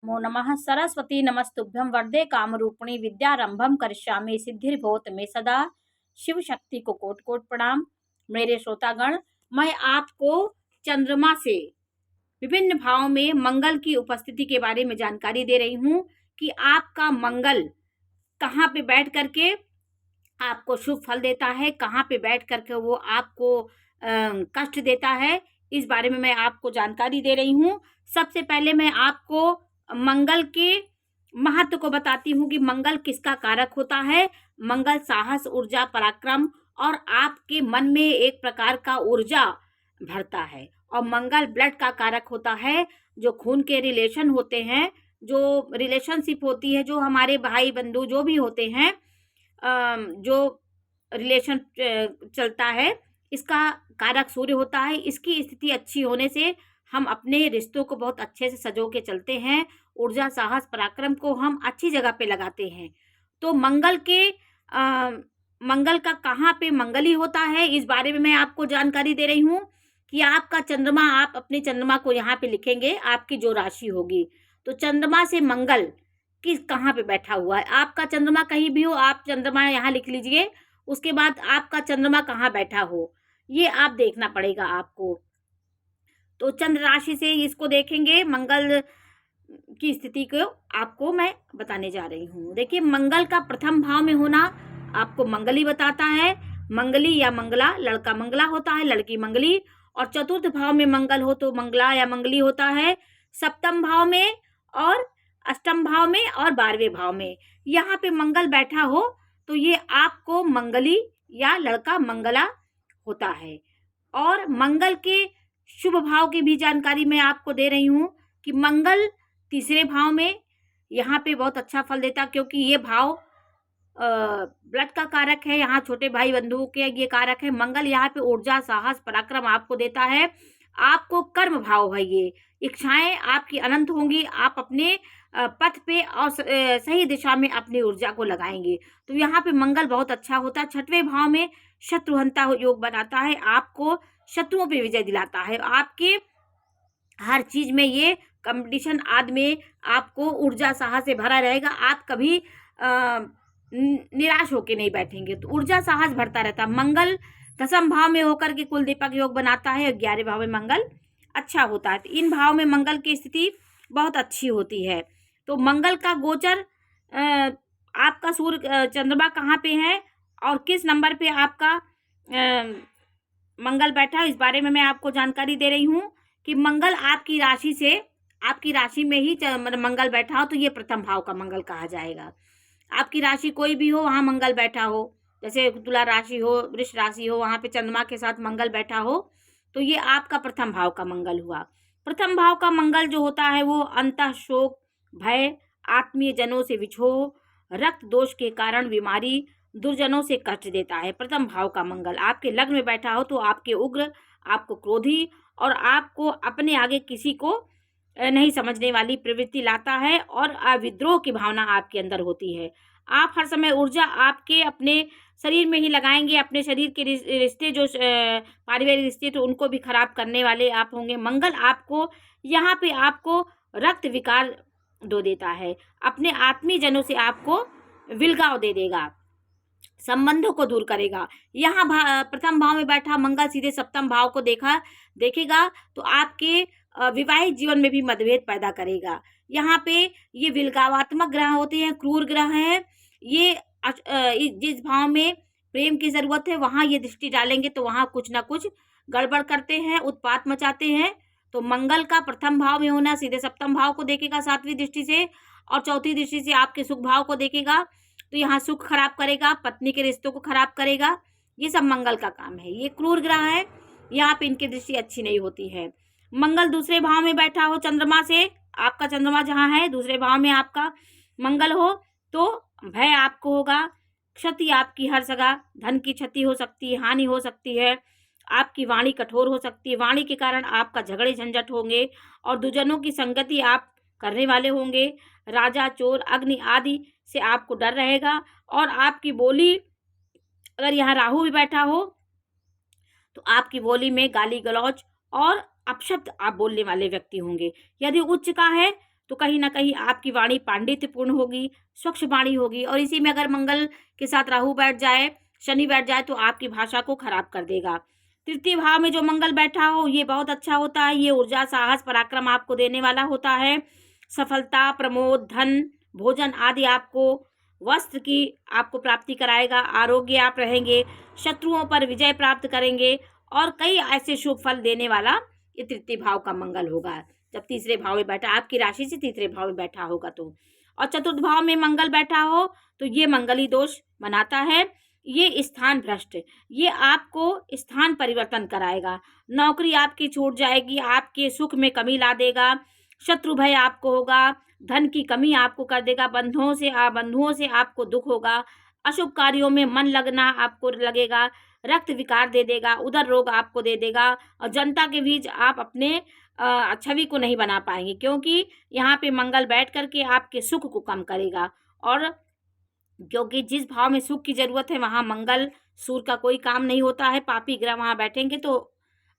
नमो नमः सरस्वती नमस्तुभ्यं वरदे कामरूपिणी विद्यारंभम करिष्यामि सिद्धिर्भवत मे सदा। शिव शक्ति को कोट कोट प्रणाम। मेरे श्रोतागण, मैं आपको चंद्रमा से विभिन्न भावों में मंगल की उपस्थिति के बारे में जानकारी दे रही हूँ कि आपका मंगल कहाँ पे बैठ करके आपको शुभ फल देता है, कहाँ पे बैठ करके वो आपको कष्ट देता है। इस बारे में मैं आपको जानकारी दे रही हूँ। सबसे पहले मैं आपको मंगल के महत्व को बताती हूँ कि मंगल किसका कारक होता है। मंगल साहस, ऊर्जा, पराक्रम और आपके मन में एक प्रकार का ऊर्जा भरता है। और मंगल ब्लड का कारक होता है। जो खून के रिलेशन होते हैं, जो रिलेशनशिप होती है, जो हमारे भाई बंधु जो भी होते हैं, जो रिलेशन चलता है, इसका कारक सूर्य होता है। इसकी स्थिति अच्छी होने से हम अपने रिश्तों को बहुत अच्छे से सजो के चलते हैं। ऊर्जा, साहस, पराक्रम को हम अच्छी जगह पे लगाते हैं। तो मंगल का कहाँ पे मंगल ही होता है, इस बारे में मैं आपको जानकारी दे रही हूँ कि आपका चंद्रमा, आप अपने चंद्रमा को यहाँ पे लिखेंगे, आपकी जो राशि होगी। तो चंद्रमा से मंगल किस कहाँ पे बैठा हुआ है। आपका चंद्रमा कहीं भी हो, आप चंद्रमा यहाँ लिख लीजिए। उसके बाद आपका चंद्रमा कहाँ बैठा हो, ये आप देखना पड़ेगा आपको। तो चंद्र राशि से इसको देखेंगे, मंगल की स्थिति को आपको मैं बताने जा रही हूँ। देखिए, मंगल का प्रथम भाव में होना आपको मंगली बताता है। मंगली या मंगला, लड़का मंगला होता है, लड़की मंगली। और चतुर्थ भाव में मंगल हो तो मंगला या मंगली होता है। सप्तम भाव में और अष्टम भाव में और 12वें भाव में यहाँ पे मंगल बैठा हो तो ये आपको मंगली या लड़का मंगला होता है। और मंगल के शुभ भाव की भी जानकारी मैं आपको दे रही हूँ कि मंगल तीसरे भाव में यहाँ पे बहुत अच्छा फल देता, क्योंकि ये भाव ब्लड का कारक है। यहाँ छोटे भाई बंधुओं के ये कारक है। मंगल यहाँ पे ऊर्जा, साहस, पराक्रम आपको देता है। आपको कर्म भाव है, ये इच्छाएं आपकी अनंत होंगी। आप अपने पथ पे और सही दिशा में अपनी ऊर्जा को लगाएंगे। तो यहाँ पे मंगल बहुत अच्छा होता है। छठवें भाव में शत्रुहंता योग बनाता है, आपको शत्रुओं पे विजय दिलाता है। आपके हर चीज में ये कंपटीशन आदि में आपको ऊर्जा, साहस से भरा रहेगा। आप कभी निराश होके नहीं बैठेंगे। तो ऊर्जा, साहस भरता रहता है। मंगल 10वें भाव में होकर के कुल दीपक योग बनाता है। 11वें भाव में मंगल अच्छा होता है। तो इन भाव में मंगल की स्थिति बहुत अच्छी होती है। तो मंगल का गोचर, आपका सूर्य चंद्रमा कहाँ पे है और किस नंबर पे आपका मंगल बैठा, इस बारे में मैं आपको जानकारी दे रही हूँ कि मंगल आपकी राशि से, आपकी राशि में ही मंगल बैठा हो तो ये प्रथम भाव का मंगल कहा जाएगा। आपकी राशि कोई भी हो, वहाँ मंगल बैठा हो, जैसे तुला राशि हो, वृष राशि हो, वहाँ पे चंद्रमा के साथ मंगल बैठा हो तो ये आपका प्रथम भाव का मंगल हुआ। प्रथम भाव का मंगल जो होता है वो अंतः शोक, भय, आत्मीय जनों से विछोह, रक्त दोष के कारण बीमारी, दुर्जनों से कष्ट देता है। प्रथम भाव का मंगल आपके लग्न में बैठा हो तो आपके उग्र, आपको क्रोधी और आपको अपने आगे किसी को नहीं समझने वाली प्रवृत्ति लाता है और विद्रोह की भावना आपके अंदर होती है। आप हर समय ऊर्जा आपके अपने शरीर में ही लगाएंगे। अपने शरीर के रिश्ते, जो पारिवारिक रिश्ते, तो उनको भी खराब करने वाले आप होंगे। मंगल आपको यहाँ पे आपको रक्त विकार दो देता है। अपने आत्मीय जनों से आपको विलगाव दे देगा, संबंधों को दूर करेगा। यहाँ प्रथम भाव में बैठा मंगल सीधे सप्तम भाव को देखेगा तो आपके विवाहित जीवन में भी मतभेद पैदा करेगा। यहाँ पे ये विलगावात्मक ग्रह होते हैं, क्रूर ग्रह हैं। ये जिस भाव में प्रेम की जरूरत है वहाँ ये दृष्टि डालेंगे तो वहाँ कुछ ना कुछ गड़बड़ करते हैं, उत्पात मचाते हैं। तो मंगल का प्रथम भाव में होना सीधे सप्तम भाव को देखेगा 7वीं दृष्टि से, और चौथी दृष्टि से आपके सुख भाव को देखेगा तो यहाँ सुख खराब करेगा, पत्नी के रिश्तों को खराब करेगा। ये सब मंगल का काम है। ये क्रूर ग्रह है, यहाँ पे इनकी दृष्टि अच्छी नहीं होती है। मंगल दूसरे भाव में बैठा हो चंद्रमा से, आपका चंद्रमा जहाँ है दूसरे भाव में आपका मंगल हो तो भय आपको होगा, क्षति आपकी हर जगह, धन की क्षति हो सकती है, हानि हो सकती है, आपकी वाणी कठोर हो सकती है। वाणी के कारण आपका झगड़े झंझट होंगे और दुर्जनों की संगति आप करने वाले होंगे। राजा, चोर, अग्नि आदि से आपको डर रहेगा। और आपकी बोली, अगर यहाँ राहु भी बैठा हो तो आपकी बोली में गाली गलौज और अपशब्द आप बोलने वाले व्यक्ति होंगे। यदि उच्च का है तो कहीं ना कहीं आपकी वाणी पांडित्यपूर्ण होगी, स्वच्छ वाणी होगी। और इसी में अगर मंगल के साथ राहु बैठ जाए, शनि बैठ जाए, तो आपकी भाषा को खराब कर देगा। तृतीय भाव में जो मंगल बैठा हो ये बहुत अच्छा होता है। ये ऊर्जा, साहस, पराक्रम आपको देने वाला होता है। सफलता, प्रमोद, धन, भोजन आदि आपको, वस्त्र की आपको प्राप्ति कराएगा। आरोग्य आप रहेंगे, शत्रुओं पर विजय प्राप्त करेंगे और कई ऐसे शुभ फल देने वाला ये तृतीय भाव का मंगल होगा। जब तीसरे भाव में बैठा, आपकी राशि से तीसरे भाव में बैठा होगा तो। और चतुर्थ भाव में मंगल बैठा हो तो ये मंगली दोष बनाता है। ये स्थान भ्रष्ट, ये आपको स्थान परिवर्तन कराएगा। नौकरी आपकी छूट जाएगी, आपके सुख में कमी ला देगा। शत्रु भय आपको होगा, धन की कमी आपको कर देगा। बंधुओं से आपको दुख होगा। अशुभ कार्यों में मन लगना आपको लगेगा। रक्त विकार दे देगा, उदर रोग आपको दे देगा। और जनता के बीच आप अपने छवि को नहीं बना पाएंगे, क्योंकि यहाँ पे मंगल बैठ करके आपके सुख को कम करेगा। और क्योंकि जिस भाव में सुख की जरूरत है वहाँ मंगल, सूर्य का कोई काम नहीं होता है। पापी ग्रह वहाँ बैठेंगे तो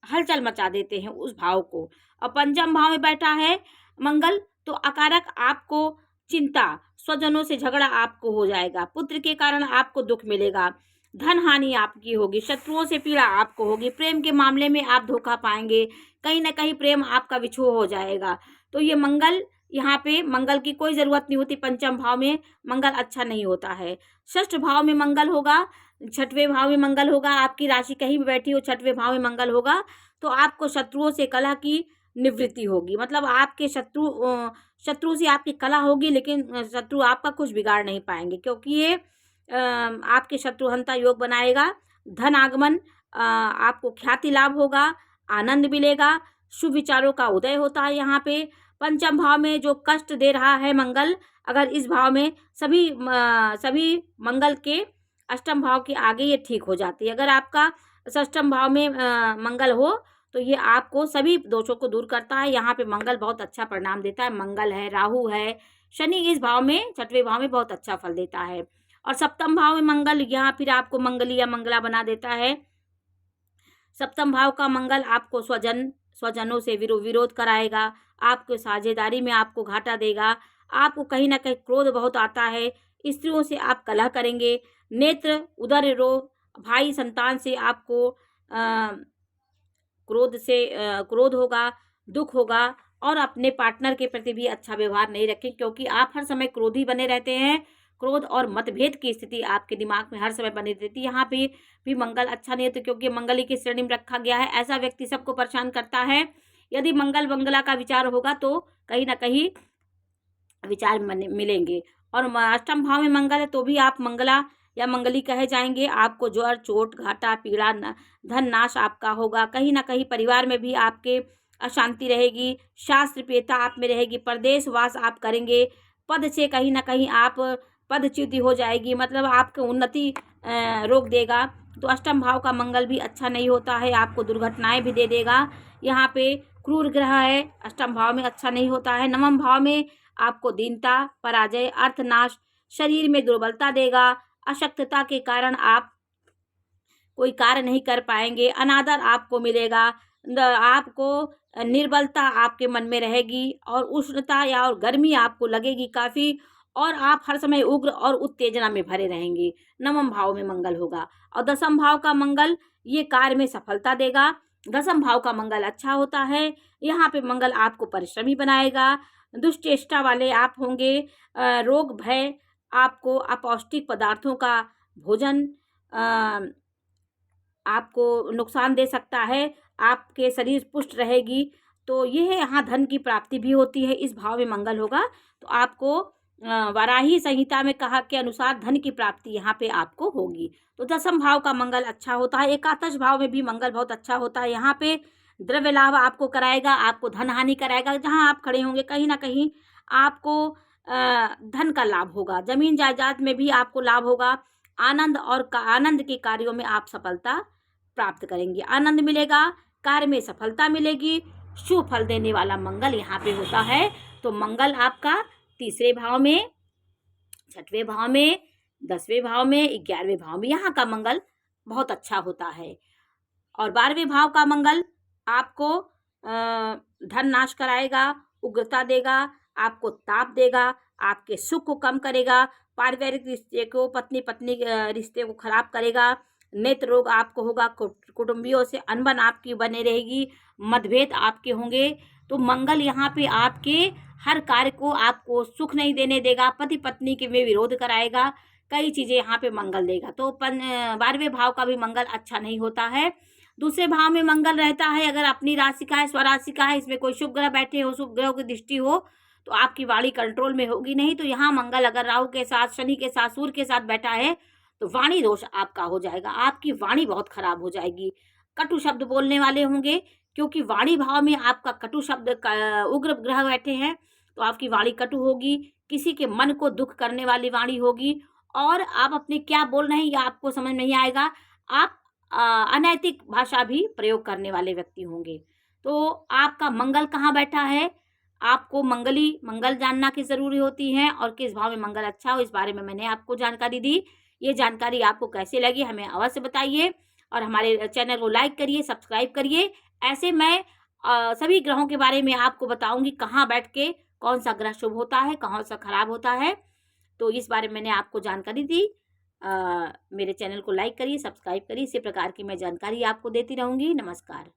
हलचल मचा देते हैं उस भाव को। और पंचम भाव में बैठा है मंगल तो अकारक आपको चिंता, स्वजनों से झगड़ा आपको हो जाएगा। पुत्र के कारण आपको दुख मिलेगा। धन हानि आपकी होगी, शत्रुओं से पीड़ा आपको होगी। प्रेम के मामले में आप धोखा पाएंगे, कहीं ना कहीं प्रेम आपका विछोह हो जाएगा। तो ये मंगल, यहाँ पे मंगल की कोई जरूरत नहीं होती। पंचम भाव में मंगल अच्छा नहीं होता है। षष्ठ भाव में मंगल होगा, छठवें भाव में मंगल होगा। आपकी राशि कहीं भी बैठी हो, छठवें भाव में मंगल होगा तो आपको शत्रुओं से कलह की निवृत्ति होगी। मतलब आपके शत्रु से आपकी कलह होगी, लेकिन शत्रु आपका कुछ बिगाड़ नहीं पाएंगे, क्योंकि ये आपके शत्रुहंता योग बनाएगा। धन आगमन, आपको ख्याति लाभ होगा, आनंद मिलेगा, शुभ विचारों का उदय होता है। यहाँ पे पंचम भाव में जो कष्ट दे रहा है मंगल, अगर इस भाव में सभी मंगल के अष्टम भाव के आगे ये ठीक हो जाती है। अगर आपका षष्ठम भाव में मंगल हो तो ये आपको सभी दोषों को दूर करता है। यहाँ पे मंगल बहुत अच्छा परिणाम देता है। मंगल है, राहु है, शनि इस भाव में, छठवें भाव में बहुत अच्छा फल देता है। और सप्तम भाव में मंगल, यहाँ फिर आपको मंगली या मंगला बना देता है। सप्तम भाव का मंगल आपको स्वजनों से विरोध कराएगा। आपको साझेदारी में आपको घाटा देगा। आपको कहीं ना कहीं क्रोध बहुत आता है। स्त्रियों से आप कलह करेंगे। नेत्र, उदर रोग, भाई संतान से आपको क्रोध होगा, दुख होगा। और अपने पार्टनर के प्रति भी अच्छा व्यवहार नहीं रखें, क्योंकि आप हर समय क्रोधी बने रहते हैं। क्रोध और मतभेद की स्थिति आपके दिमाग में हर समय बनी रहती है। यहाँ पे भी मंगल अच्छा नहीं होता, क्योंकि मंगल की श्रेणी में रखा गया है। ऐसा व्यक्ति सबको परेशान करता है। यदि मंगल मंगला का विचार होगा तो कहीं ना कहीं विचार मिलेंगे। और अष्टम भाव में मंगल है तो भी आप मंगला या मंगली कहे जाएंगे। आपको ज्वर, चोट, घाटा, पीड़ा, धन नाश आपका होगा। कहीं ना कहीं परिवार में भी आपके अशांति रहेगी। शास्त्र प्रियता आप में रहेगी। परदेश वास आप करेंगे। पद से कहीं ना कहीं आप पदच्युति हो जाएगी, मतलब आपको उन्नति रोक देगा। तो अष्टम भाव का मंगल भी अच्छा नहीं होता है, आपको दुर्घटनाएं भी दे देगा। यहाँ पे क्रूर ग्रह है, अष्टम भाव में अच्छा नहीं होता है। नवम भाव में आपको दीनता, पराजय, अर्थनाश, शरीर में दुर्बलता देगा। अशक्तता के कारण आप कोई कार्य नहीं कर पाएंगे। अनादर आपको मिलेगा। आपको निर्बलता आपके मन में रहेगी और उष्णता या और गर्मी आपको लगेगी काफ़ी, और आप हर समय उग्र और उत्तेजना में भरे रहेंगे। नवम भाव में मंगल होगा। और दसम भाव का मंगल ये कार्य में सफलता देगा। दसम भाव का मंगल अच्छा होता है। यहाँ पे मंगल आपको परिश्रमी बनाएगा। दुष्चेष्टा वाले आप होंगे। रोग भय, आपको अपौष्टिक पदार्थों का भोजन आपको नुकसान दे सकता है। आपके शरीर पुष्ट रहेगी। तो ये है, यहाँ धन की प्राप्ति भी होती है। इस भाव में मंगल होगा तो आपको वाराही संहिता में कहा के अनुसार धन की प्राप्ति यहाँ पे आपको होगी। तो दसम भाव का मंगल अच्छा होता है। एकादश भाव में भी मंगल बहुत अच्छा होता है। यहाँ पे द्रव्य लाभ आपको कराएगा, आपको धन हानि कराएगा। जहाँ आप खड़े होंगे कहीं ना कहीं आपको धन का लाभ होगा। जमीन जायदाद में भी आपको लाभ होगा। आनंद के कार्यों में आप सफलता प्राप्त करेंगे। आनंद मिलेगा, कार्य में सफलता मिलेगी। शुभ फल देने वाला मंगल यहाँ पे होता है। तो मंगल आपका तीसरे भाव में, छठवें भाव में, 10वें भाव में, 11वें भाव में, यहाँ का मंगल बहुत अच्छा होता है। और 12वें भाव का मंगल आपको धन नाश कराएगा, उग्रता देगा। आपको ताप देगा, आपके सुख को कम करेगा, पारिवारिक रिश्ते को, पत्नी पत्नी रिश्ते को खराब करेगा, नेत्र रोग आपको होगा, कुटुंबियों से अनबन आपकी बने रहेगी, मतभेद आपके होंगे। तो मंगल यहाँ पे आपके हर कार्य को आपको सुख नहीं देने देगा, पति पत्नी के में विरोध कराएगा, कई चीज़ें यहाँ पे मंगल देगा। तो 12वें भाव का भी मंगल अच्छा नहीं होता है। दूसरे भाव में मंगल रहता है, अगर अपनी राशि का है, स्वराशि का है, इसमें कोई शुभ ग्रह बैठे हो, शुभ ग्रहों की दृष्टि हो, तो आपकी वाणी कंट्रोल में होगी नहीं। तो यहाँ मंगल अगर राहु के साथ, शनि के साथ, सूर्य के साथ बैठा है तो वाणी दोष आपका हो जाएगा, आपकी वाणी बहुत खराब हो जाएगी, कटु शब्द बोलने वाले होंगे, क्योंकि वाणी भाव में आपका कटु शब्द उग्र ग्रह बैठे हैं, तो आपकी वाणी कटु होगी, किसी के मन को दुख करने वाली वाणी होगी, और आप अपने क्या बोल रहे हैं या आपको समझ नहीं आएगा, आप अनैतिक भाषा भी प्रयोग करने वाले व्यक्ति होंगे। तो आपका मंगल कहाँ बैठा है, आपको मंगल जानना की ज़रूरी होती है, और किस भाव में मंगल अच्छा हो, इस बारे में मैंने आपको जानकारी दी। ये जानकारी आपको कैसे लगी हमें अवश्य बताइए, और हमारे चैनल को लाइक करिए, सब्सक्राइब करिए। ऐसे मैं सभी ग्रहों के बारे में आपको बताऊंगी, कहाँ बैठ के कौन सा ग्रह शुभ होता है, कौन सा खराब होता है। तो इस बारे में मैंने आपको जानकारी दी। मेरे चैनल को लाइक करिए, सब्सक्राइब करिए, इसी प्रकार की मैं जानकारी आपको देती रहूँगी। नमस्कार।